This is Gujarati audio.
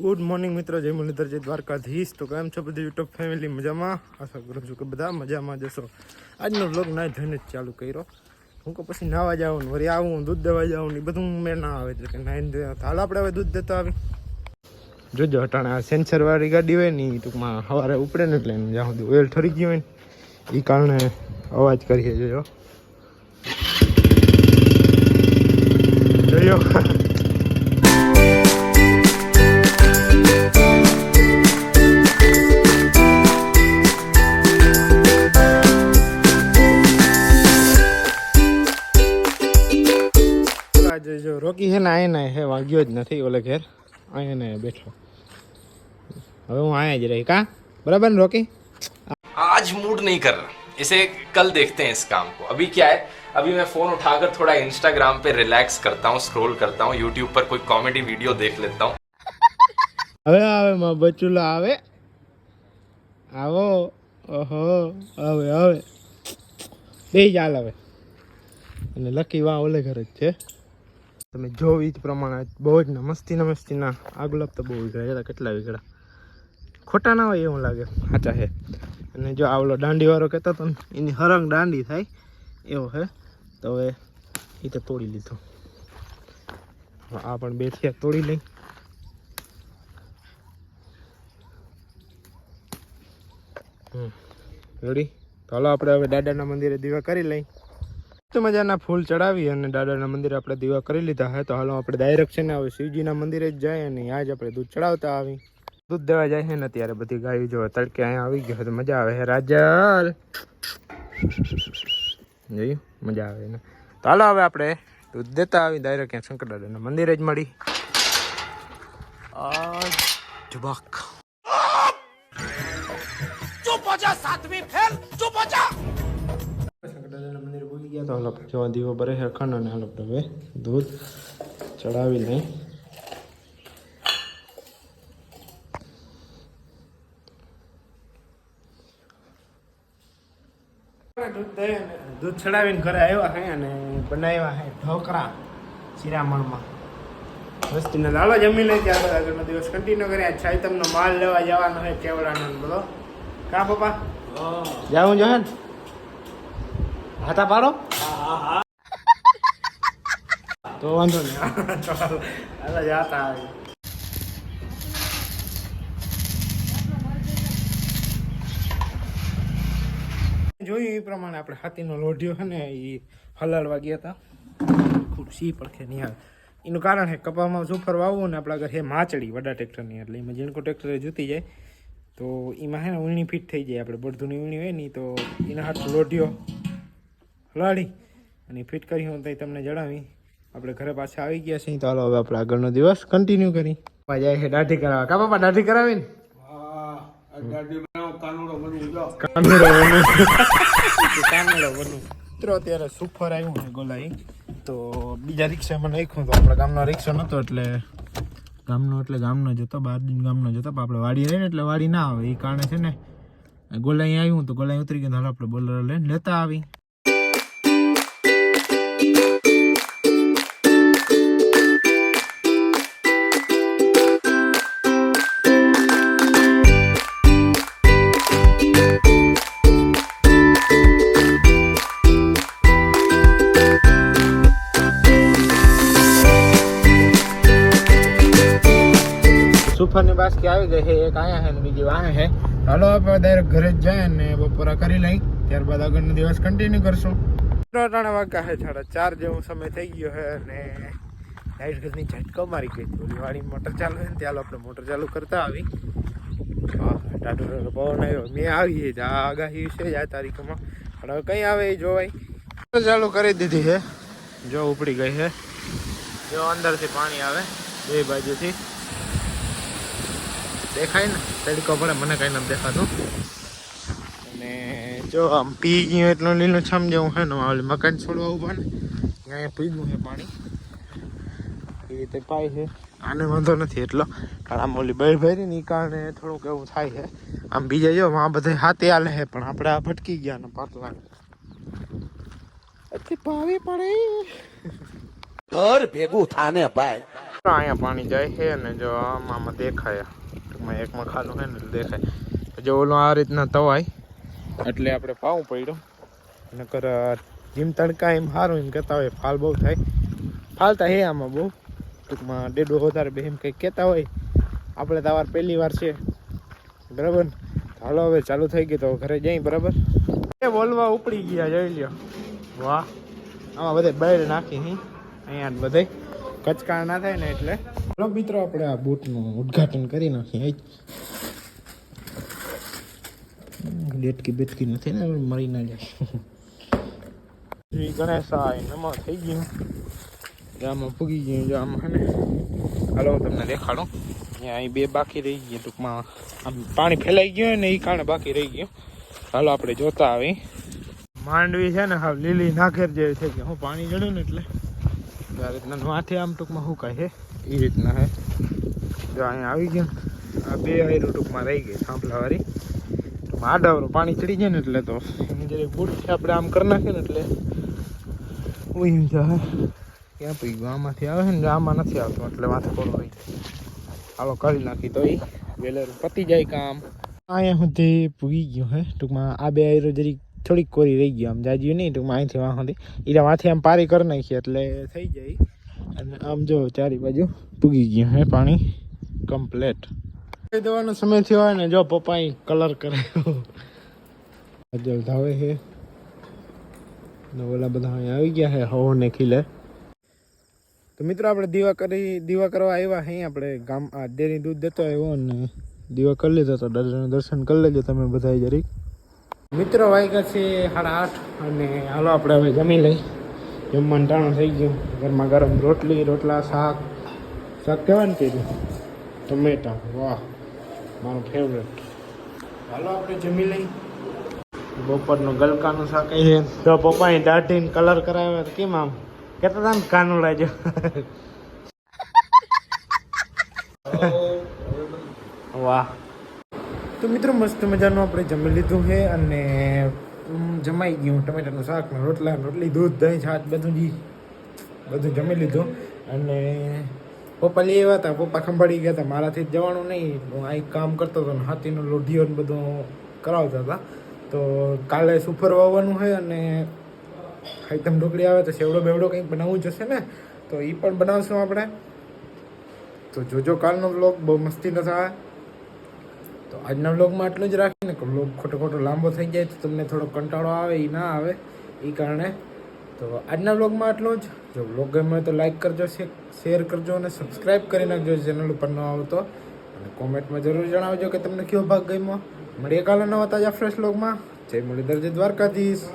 ગુડ મોર્નિંગ મિત્રો, જય મુરલીધર, જય દ્વારકાધીશ. તો કેમ છો બધી યુટ્યુબ ફેમિલી? મજામાં? આશા કરું છું કે બધા મજામાં જશો. આજનો વ્લોગ ના ધોઈને જ ચાલુ કર્યો. હું કે પછી નાવા જાઉં ને વળી આવું, દૂધ દેવા જાઉં ને બધું મેં ના આવે એટલે કે નાઈને દે. હાલ આપણે હવે દૂધ દેતા આવી. જોજો અટાણે આ સેન્સરવાળી ગાડી હોય ને એ ટૂંકમાં સવારે ઉપડે ને એટલે જ્યાં સુધી ઓઇલ ઠરી ગયું હોય ને એ કારણે અવાજ કરીએ. જોયો જોયો જો રોકી છે ને અહીંયા હે વાગ્યો જ નથી ઓલે ઘેર, અહીંયા બેઠો. હવે હું અહીંયા જ રહી કા બરાબર ને રોકી? आज मूड नहीं कर रहा, इसे कल देखते हैं इस काम को. अभी क्या है, अभी मैं फोन उठाकर थोड़ा इंस्टाग्राम पे रिलैक्स करता हूँ, स्क्रॉल करता हूँ, यूट्यूब पर कोई कॉमेडी वीडियो देख लेता हूँ. હવે આવે માં બચુલા આવે, આવો. ઓહો આવે આવે બે ચાલ હવે. અને લકી વાહ ઓલે ઘર જ છે. તમે જો એ જ પ્રમાણે બહુ જ ને મસ્તીના આગ ગુલાબ તો બહુ વીઘડા, કેટલા વીઘડા ખોટા ના હોય એવું લાગે, સાચા છે. અને જો આવલો દાંડીવાળો કહેતો હતો ને એની હરંગ દાંડી થાય એવો છે. તો હવે એ તો તોડી લીધો. આ પણ બે થયા, તોડી લઈ. રેડી? તો હાલો આપણે હવે દાદાના મંદિરે દીવા કરી લઈ. તો મજાના ફૂલ ચડાવી અને દાદાના મંદિરે આપણે દીવા કરી લીધા હે. તો હાલો આપણે ડાયરેક્ટ છે ને હવે શિવજીના મંદિરે જ જાય અને આજ આપણે દૂધ ચડાવતા આવી. દૂધ દેવા જાય છે ને ત્યારે બધી ગાયો જો તડકે અહીંયા આવી ગયો તો મજા આવે છે. રાજલ જોયું મજા આવે ને. તો હાલો હવે આપણે દૂધ દેતા આવી ડાયરેક્ટ ક્યાં શંકર દાદાના મંદિરે જ મળી. જુબાક મંદિર ભૂલી ગયા. તો હાલો જો દીવો બરે છે અખંડ અને હાલો હવે દૂધ ચડાવી લઈ. દૂધ ચડાવીને ઘરે આવ્યા હે અને બનાવ્યા હે ઢોકળા શિરામણમાં વસ્તીને. લાલો જમી લઈ ત્યારબાદ આગળનો દિવસ કન્ટિન્યુ કર્યા. સાયતમનો માલ લેવા જવાનો હે કેવડાનો બોલો કા પપ્પા જાવું જો હે ને? હાથા પાડો તો વાંધો નહીં. હાલો જાતા આવી. જોયું એ પ્રમાણે આપણે હાથીનો લોઢિયો છે ને એ હલાડવા ગયા હતા. ખૂબ સી પડખે નહીં આવે. એનું કારણ છે કપામાં સુફર વાવવું ને આપણા ઘર છે માચડી વડા ટ્રેક્ટરની, એટલે એમાં જેણકો ટ્રેક્ટરે જૂતી જાય તો એમાં છે ને વીણી ફિટ થઈ જાય. આપણે બળધુની વીણી હોય ને તો એના હાથ લોઢિયો હલાડી અને ફિટ કરી હું તો તમને જણાવી. આપણે ઘરે પાછા આવી ગયા છીએ. તો હાલો હવે આપણે આગળનો દિવસ કન્ટિન્યુ કરી. જાય છે દાઢી કરાવવા. કા બાપા દાઢી કરાવીને કાનડો બનવું. મિત્રો અત્યારે સુફર આવ્યું છે ગોલાઈ, તો બીજા રિક્ષામાં નાખ્યું. તો આપણા ગામનો રિક્ષા નહોતો એટલે ગામનો જતો, બહાર ગામનો જતો. આપણે વાડી રહીને એટલે વાડી ના આવે એ કારણે છે ને ગોલાઈ આવ્યું. તો ગોલાઈ ઉતરી ગયું. હાલ આપણે બોલર લઈને લેતા આવી. સુફરની બાસ્કી આવી ગઈ છે. એક અહીંયા છે ને બીજી વાહે છે. હાલો આપણે ડાયરેક્ટ ઘરે જ જાય ને બપોરા કરી લઈ, ત્યારબાદ આગળનો દિવસ કન્ટિન્યુ કરશું. 3 વાગ્યા છે, 4:30 જેવો સમય થઈ ગયો છે અને લાઈટ ઘરની ઝટકો મારી ગઈ હતી. ઓલી વાળી મોટર ચાલુ છે ને ત્યાં આપણે મોટર ચાલુ કરતા આવી. ટાટો પવન આવ્યો. મેં આવી આ આગાહી છે આ તારીખમાં, પણ હવે કંઈ આવે એ જોવાય. ચાલુ કરી દીધી છે. જો ઉપડી ગઈ છે. જો અંદરથી પાણી આવે બે બાજુથી. દેખાય ને તડકો પડે, મને કઈ નથી દેખાતું. અને જો આમ પી ગયું એટલું લીલું છમ જેવું છે ને મકાન છોડવા ઉભા ને અહીંયા પીગું છે પાણી એ રીતે પાય છે. આને વાંધો નથી એટલો, કારણ આમ ઓલી બળ ભરી ને એ કારણે થોડુંક એવું થાય છે. આમ બીજા જો આ બધા હાથે હાલે છે પણ આપણે આ ભટકી ગયા ને પાટલા ભાવે પડે ઘર ભેગું થાને ભાઈ. અહીંયા પાણી જાય છે અને જો આમાં દેખાય ટૂંકમાં એકમાં ખાલું છે ને એટલે દેખાય જો ઓલો આ રીતના તવાય એટલે આપણે પાવું પડ્યું નકર જીમ તડકા એમ સારું એમ કહેતા હોય ફાલ બહુ થાય ફાલતા હે આમાં બહુ ટૂંકમાં ડેડો વધારે બે એમ કંઈક કહેતા હોય આપણે તો વાર પહેલી વાર છે બરાબર હાલો હવે ચાલુ થઈ ગયું તો ઘરે જઈ બરાબર એ બોલવા ઉપડી ગયા જોઈ લ્યો વાહ આમાં બધે બહાર નાખી અહીંયા જ બધે કચકા ના થાય ને એટલે ચાલો મિત્રો આપણે આ બૂટનું ઉદ્ઘાટન કરી નાખીએ ડેટકી બેટકી નથી ને મરી ના જાય શ્રી ગણેશાય નમઃ થઈ ગયું આમાં પૂગી ગયું જો આમાં હે ને હાલો હું તમને દેખાડું અહીંયા અહીં બે બાકી રહી ગયા ટૂંકમાં આમ પાણી ફેલાઈ ગયું ને એ કારણે બાકી રહી ગયું હાલો આપણે જોતા આવી માંડવી છે ને હા લીલી નાખેર જેવી થઈ ગઈ હું પાણી જડ્યું ને એટલે આ રીતના માથે આમ ટૂંકમાં સુકાય છે એ રીતના હે જો અહીંયા આવી ગયું આ બે આયરું ટૂંકમાં રહી ગઈ સાંભળાવાળી ટૂંકમાં આડાવરું પાણી ચડી જાય ને એટલે તો એની જરી બૂટથી આપણે આમ કરી નાખીએ ને એટલે ઉઈ જાય ક્યાં પી ગયું આમાંથી આવે ને આમાં નથી આવતું એટલે માથે કોરો રહી જાય હાલો કરી નાખી તો એ વેલેરું પતી જાય કામ અહીંયા સુધી પૂગી ગયું હે ટૂંકમાં આ બે આયરો જરી થોડીક કોરી રહી ગઈ આમ જાજ્યું નહીં ટૂંકમાં અહીંથી વાં સુધી એટલે માથે આમ પારી કરી નાખીએ એટલે થઈ જાય અને આમ જો ચારી બાજુ પૂગી ગયું હે પાણી કમ્પ્લેટ દેવાનો સમય થયો હોય ને જો પપ્પા કલર કરે ધાવે છે ઓલા બધા અહીંયા આવી ગયા છે હવો ને ખીલે તો મિત્રો આપણે દીવા કરવા આવ્યા અહીં આપણે ગામ આ ડેરી દૂધ દેતો આવ્યો અને દીવા કરી લીધો તો દાદાનું દર્શન કરી લેજો તમે બધા જરીક મિત્રો વાગ્યા છે 8:30 અને હાલો આપણે હવે જમી લઈ જમવાનું ટાણું થઈ ગયું ઘરમાં ગરમ રોટલા શાક કહેવાય ને કીધું ટમેટા વાહ મારું ફેવરેટ હાલો આપણે જમી લઈ બપોરનું ગલકાનું શાક છે તો પપ્પાએ દાઢીને કલર કરાવ્યો તો કેમ આમ કહેતા હતા ને કાનું લાજો વાહ તો મિત્રો મસ્ત મજાનું આપણે જમી લીધું છે અને જમાઈ ગયું ટમેટાનું શાક રોટલી દૂધ દહીં છાશ બધું જમી લીધું અને પપ્પા લઈ આવ્યા હતા પપ્પા ખંભાળી ગયા હતા મારાથી જવાનું નહીં હું અહીં કામ કરતો હતો ને હાથીનો લોઢીઓ ને બધું કરાવતા હતા તો કાલે સુફર વાવવાનું છે અને આઈટમ ઢોકળી આવે તો સેવડો બેવડો કંઈક બનાવવું જશે ને તો એ પણ બનાવશું આપણે તો જોજો કાલનો વ્લોગ બહુ મસ્તીનો થાય તો આજના વ્લોગમાં આટલું જ રાખીને કે વ્લોગ ખોટો લાંબો થઈ જાય તો તમને થોડો કંટાળો આવે એ ના આવે એ કારણે તો આજના વ્લોગમાં આટલું જ જો વ્લોગ ગમે તો લાઈક કરજો શેર કરજો અને સબસ્ક્રાઈબ કરી નાખજો ચેનલ ઉપર ન આવતો અને કોમેન્ટમાં જરૂર જણાવજો કે તમને કયો ભાગ ગમ્યો મળીએ કાલે નવા તાજા ફ્રેશ વ્લોગમાં જય મુરલીધર જય દ્વારકાધીશ